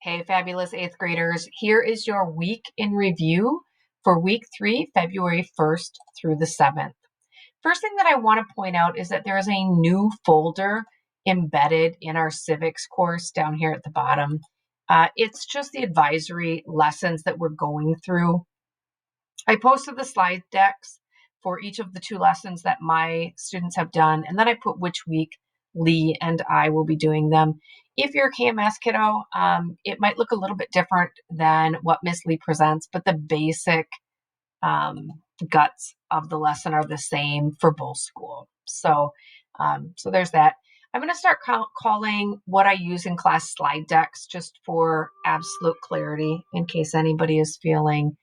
Hey, fabulous eighth graders. Here is your week in review for week 3, February 1st through the 7th. First thing that I want to point out is that there is a new folder embedded in our civics course down here at the bottom. It's just the advisory lessons that we're going through. I posted the slide decks for each of the 2 lessons that my students have done, and then I put which week Lee and I will be doing them. If you're a KMS kiddo, it might look a little bit different than what Miss Lee presents, but the basic guts of the lesson are the same for both school. So there's that. I'm going to start calling what I use in class slide decks just for absolute clarity in case anybody is feeling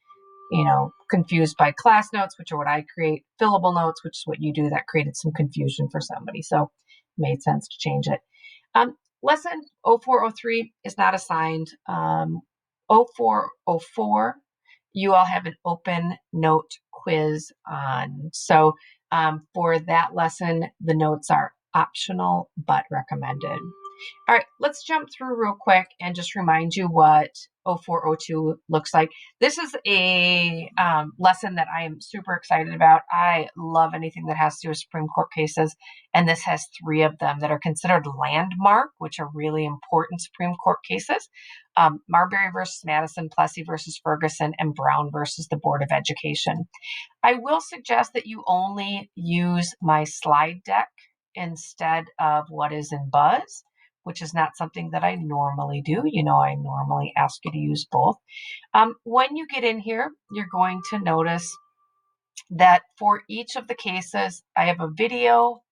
confused by class notes, which are what I create, fillable notes, which is what you do. That created some confusion for somebody. So it made sense to change it. Lesson 0403 is not assigned. 0404, you all have an open note quiz on. So for that lesson, the notes are optional but recommended. All right, let's jump through real quick and just remind you what 0402 looks like. This is a lesson that I am super excited about. I love anything that has to do with Supreme Court cases, and this has 3 of them that are considered landmark, which are really important Supreme Court cases. Marbury versus Madison, Plessy versus Ferguson, and Brown versus the Board of Education. I will suggest that you only use my slide deck instead of what is in Buzz, which is not something that I normally do. I normally ask you to use both. When you get in here, you're going to notice that for each of the cases, I have a video,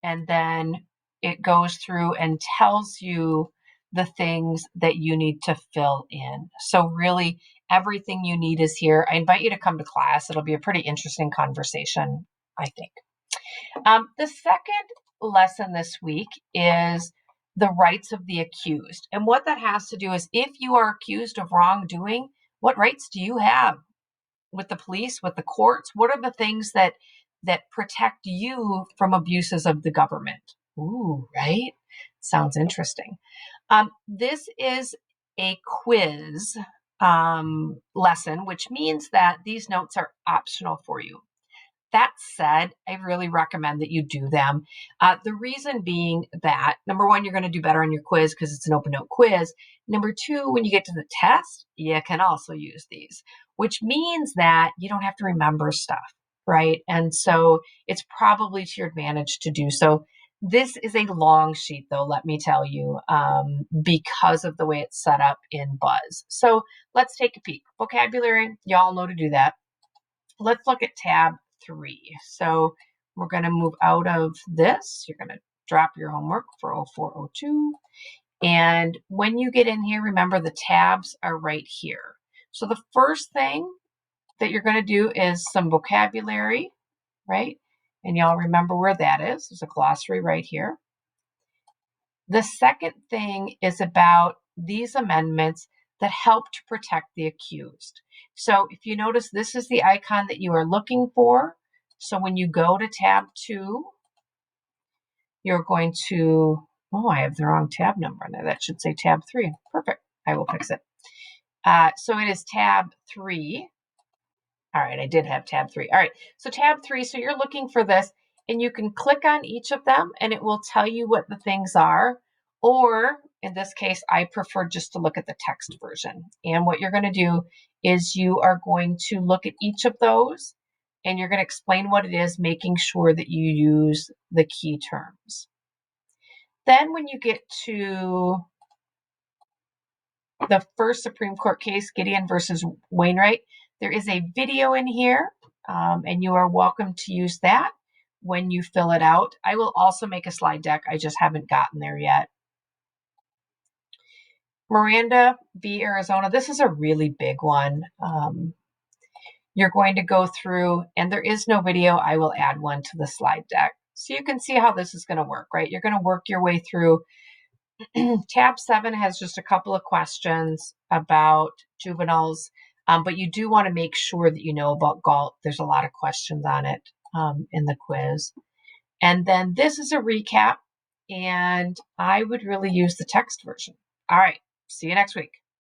and then it goes through and tells you the things that you need to fill in. So really, everything you need is here. I invite you to come to class. It'll be a pretty interesting conversation, I think. The second lesson this week is the rights of the accused. And what that has to do is if you are accused of wrongdoing, what rights do you have with the police, with the courts? What are the things that protect you from abuses of the government? Ooh, right? Sounds interesting. This is a quiz lesson, which means that these notes are optional for you. That said, I really recommend that you do them. The reason being that, number 1, you're going to do better on your quiz because it's an open note quiz. Number 2, when you get to the test, you can also use these, which means that you don't have to remember stuff, right? And so it's probably to your advantage to do so. This is a long sheet, though, let me tell you, because of the way it's set up in Buzz. So let's take a peek. Vocabulary, y'all know to do that. Let's look at tab 3. So we're going to move out of this. You're going to drop your homework for 0402. And when you get in here, remember the tabs are right here. So the first thing that you're going to do is some vocabulary, right? And y'all remember where that is. There's a glossary right here. The second thing is about these amendments that help to protect the accused. So if you notice, this is the icon that you are looking for. So when you go to tab 2, you're going to, I have the wrong tab number in there. That should say tab 3. Perfect. I will fix it. So it is tab 3. All right, I did have tab 3. All right, so tab 3, so you're looking for this, and you can click on each of them, and it will tell you what the things are. Or in this case, I prefer just to look at the text version. And what you're going to do is you are going to look at each of those, and you're going to explain what it is, making sure that you use the key terms. Then when you get to the first Supreme Court case, Gideon versus Wainwright, there is a video in here, and you are welcome to use that when you fill it out. I will also make a slide deck. I just haven't gotten there yet. Miranda v. Arizona, this is a really big one. You're going to go through, and there is no video. I will add one to the slide deck. So you can see how this is going to work, right? You're going to work your way through. Tab 7 has just a couple of questions about juveniles, but you do want to make sure that you know about Galt. There's a lot of questions on it in the quiz. And then this is a recap, and I would really use the text version. All right, See you next week.